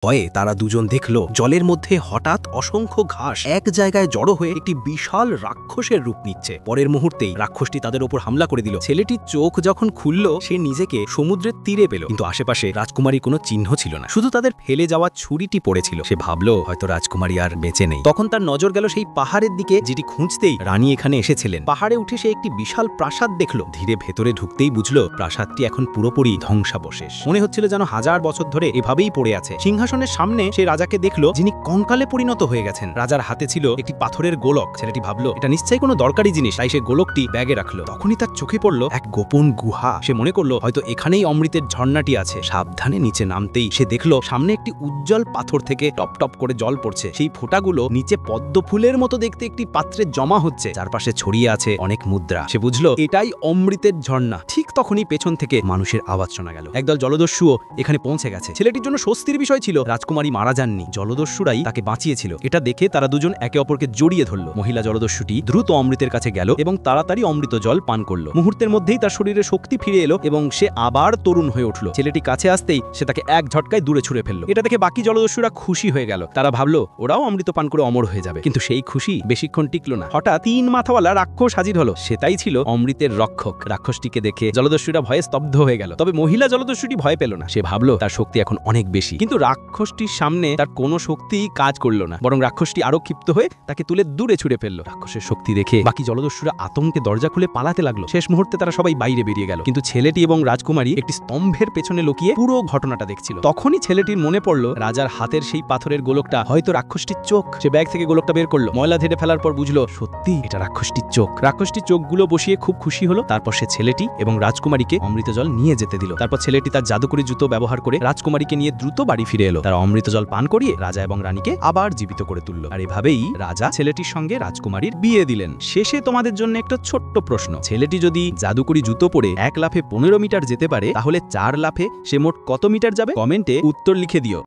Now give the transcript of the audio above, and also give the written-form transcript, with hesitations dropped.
ভয়ে তারা দুজন দেখল জলের মধ্যে হঠাৎ অসংখ্য ঘাস এক জায়গায় জড়ো হয়ে একটি বিশাল রাক্ষসের রূপ নিচ্ছে। পরের মুহূর্তেই রাক্ষসটি তাদের ওপর হামলা করে দিল। ছেলেটির চোখ যখন খুলল সে নিজেকে সমুদ্রের তীরে পেল, কিন্তু আশেপাশে রাজকুমারীর কোনো চিহ্ন ছিল না, শুধু তাদের ফেলে যাওয়া ছুরিটি পড়েছিল। সে ভাবল হয়তো রাজকুমারী আর বেঁচে নেই। তখন তার নজর গেল সেই পাহাড়ের দিকে, যেটি খুঁজতেই রানী এখানে এসেছিলেন। পাহাড়ে উঠে সে একটি বিশাল প্রাসাদ দেখল। ধীরে ভেতরে ঢুকতেই বুঝল প্রাসাদটি এখন পুরোপুরি ধ্বংসাবশেষ। মনে হচ্ছিল যেন হাজার বছর ধরে এভাবেই পড়ে আছে। সিংহাসনের সামনে সে রাজাকে দেখল, যিনি কঙ্কালে পরিণত হয়ে গেছেন। রাজার হাতে ছিল একটি পাথরের গোলক। ছেলেটি ভাবল এটা নিশ্চয়ই কোনো দরকারি জিনিস, তাই সে গোলকটি ব্যাগে রাখলো। তখনই তার চোখে পড়ল এক গোপন গুহা। সে মনে করলো হয়তো এখানেই অমৃতের ঝর্ণাটি আছে। সাবধানে নিচে নামতেই সে দেখল সামনে একটি উজ্জ্বল পাথর থেকে টপ টপ করে জল পড়ছে। সেই ফোঁটাগুলো নিচে পদ্ম ফুলের মতো দেখতে একটি পাত্রে জমা হচ্ছে। চারপাশে ছড়িয়ে আছে অনেক মুদ্রা। সে বুঝলো এটাই অমৃতের ঝর্ণা। ঠিক তখনই পেছন থেকে মানুষের আওয়াজ শোনা গেল। একদল জলদস্যুও এখানে পৌঁছে গেছে। ছেলেটির জন্য স্বস্তির বিষয় ছিল রাজকুমারী মারা যাননি, জলদস্যুরাই তাকে বাঁচিয়েছিল। এটা দেখে তারা দুজন একে অপরকে জড়িয়ে ধরল। মহিলা জলদস্যুটি দ্রুত অমৃতের কাছে গেল এবং তাড়াতাড়ি অমৃত জল পান করল। মুহূর্তের মধ্যেই তার শরীরে শক্তি ফিরে এলো এবং সে আবার তরুণ হয়ে উঠল। ছেলেটি কাছে আসতেই সে তাকে এক ঝটকায় দূরে ছুঁড়ে ফেলল। এটা দেখে বাকি জলদস্যুরা খুশি হয়ে গেল। তারা ভাবলো ওরাও অমৃত পান করে অমর হয়ে যাবে। কিন্তু সেই খুশি বেশিক্ষণ টিকল না। হঠাৎ 3 মাথাওয়ালা রাক্ষস হাজির হলো। সেটাই ছিল অমৃতের রক্ষক। রাক্ষসটিকে দেখে জলদস্যুরা ভয়ে স্তব্ধ হয়ে গেল। তবে মহিলা জলদস্যুটি ভয় পেল না। সে ভাবলো তার শক্তি এখন অনেক বেশি। কিন্তু রাক্ষসটির সামনে তার কোনো শক্তি কাজ করলো না, বরং রাক্ষসটি আরো ক্ষিপ্ত হয়ে তাকে তুলে দূরে ছুঁড়ে ফেললো। রাক্ষসের শক্তি দেখে বাকি জলদস্যুরা আতঙ্কে দরজা খুলে পালাতে লাগলো। শেষ মুহূর্তে তারা সবাই বাইরে বেরিয়ে গেল। কিন্তু ছেলেটি এবং রাজকুমারী একটি স্তম্ভের পেছনে লুকিয়ে পুরো ঘটনাটা দেখছিল। তখনই ছেলেটির মনে পড়ল রাজার হাতের সেই পাথরের গোলকটা হয়তো রাক্ষসটির চোখ। সে ব্যাগ থেকে গোলকটা বের করলো। ময়লা ধেড়ে ফেলার পর বুঝলো সত্যি এটা রাক্ষসটির চোখ। রাক্ষসটির চোখগুলো বসিয়ে খুব খুশি হলো। তারপর সে ছেলেটি এবং রাজকুমারীকে অমৃত জল নিয়ে যেতে দিল। তারপর ছেলেটি তার জাদুকরি জুতো ব্যবহার করে রাজকুমারীকে নিয়ে দ্রুত বাড়ি ফিরে এলো। তারা অমৃত জল পান করিয়ে রাজা এবং রানীকে আবার জীবিত করে তুলল। আর এভাবেই রাজা ছেলেটির সঙ্গে রাজকুমারীর বিয়ে দিলেন। শেষে তোমাদের জন্য একটা ছোট্ট প্রশ্ন, ছেলেটি যদি জাদুকরি জুতো পরে 1 লাফে 15 মিটার যেতে পারে, তাহলে 4 লাফে সে মোট কত মিটার যাবে? কমেন্টে উত্তর লিখে দিও।